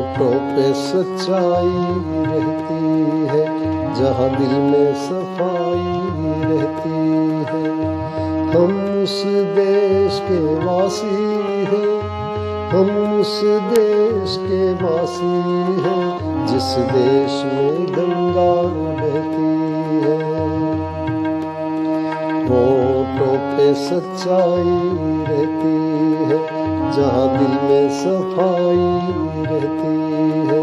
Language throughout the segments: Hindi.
होठों पे सच्चाई रहती है, जहाँ दिल में सफाई रहती है। हम उस देश के वासी हैं, हम उस देश के वासी हैं, जिस देश में गंगा बहती है। होठों पे सच्चाई रहती है, जहाँ दिल में सफाई रहती है।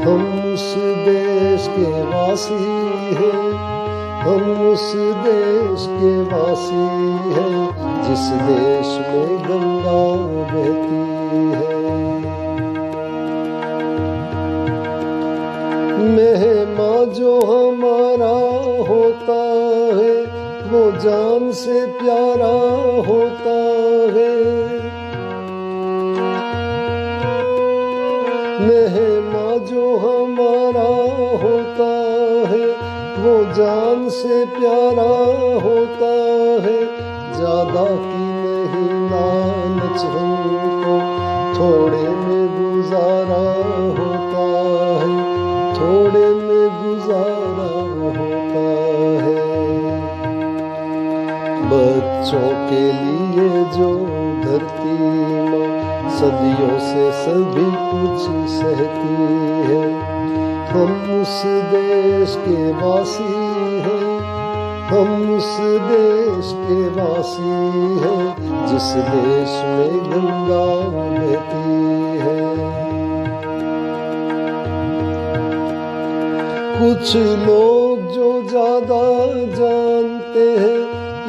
हम उस देश के वासी हैं, हम उस देश के वासी हैं, जिस देश में गंगा बहती है। मेहमान जो हमारा होता है, वो जान से प्यारा होता है। मेहमान जो हमारा होता है, वो जान से प्यारा होता है। ज्यादा की नहीं लालच हमको, थोड़े में गुजारा होता है, थोड़े में गुजारा होता है। बच्चों के लिए जो धरती माँ सदियों से सभी कुछ सहती है। हम उस देश के वासी हैं, हम उस देश के वासी हैं, जिस देश में गंगा बहती है। कुछ लोग जो ज्यादा जानते हैं,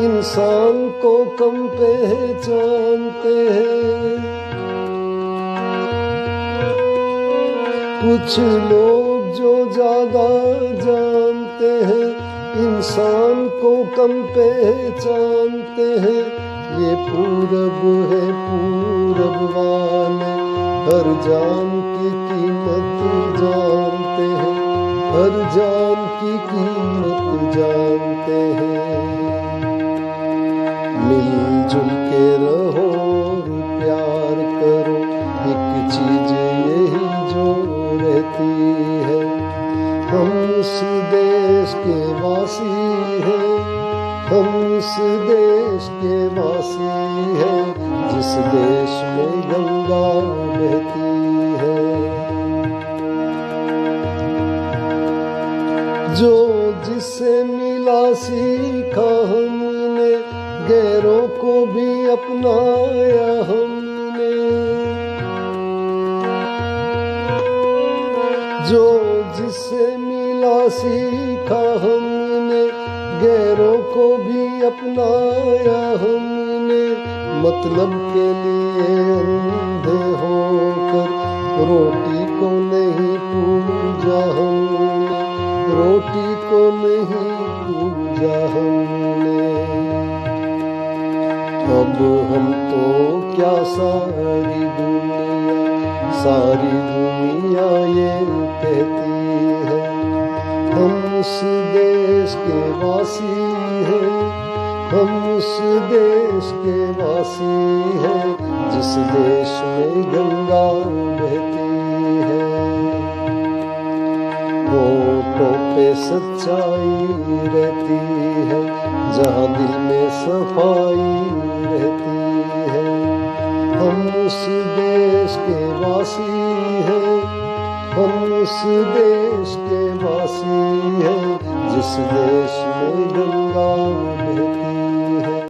इंसान को कम पहचानते हैं। कुछ लोग जो ज्यादा जानते हैं, इंसान को कम पहचानते हैं। ये पूरब है, पूरब वाले हर जान की कीमत जानते हैं, हर जान की कीमत जानते हैं। मिलजुल के रहो, प्यार करो, एक चीज यही जो रहती है। हम उस देश के वासी हैं, हम उस देश के वासी हैं, जिस देश में गंगा बहती है। जो जिससे मिला सीखा हमने, गैरों को भी अपनाया हमने। जो जिससे मिला सीखा हमने, गैरों को भी अपनाया हमने। मतलब के लिए अंधे होकर रोटी को नहीं पूजा हमने, रोटी को नहीं पूजा हमने। अब हम तो क्या सारी दुनिया ये कहती है। हम उस देश के वासी हैं, हम उस देश के वासी हैं, जिस देश में गंगा बहती है। होठों पे सच्चाई रहती है, जहाँ दिल में सफाई रहती है। हम उस देश के वासी हैं, हम उस देश के वासी हैं, जिस देश में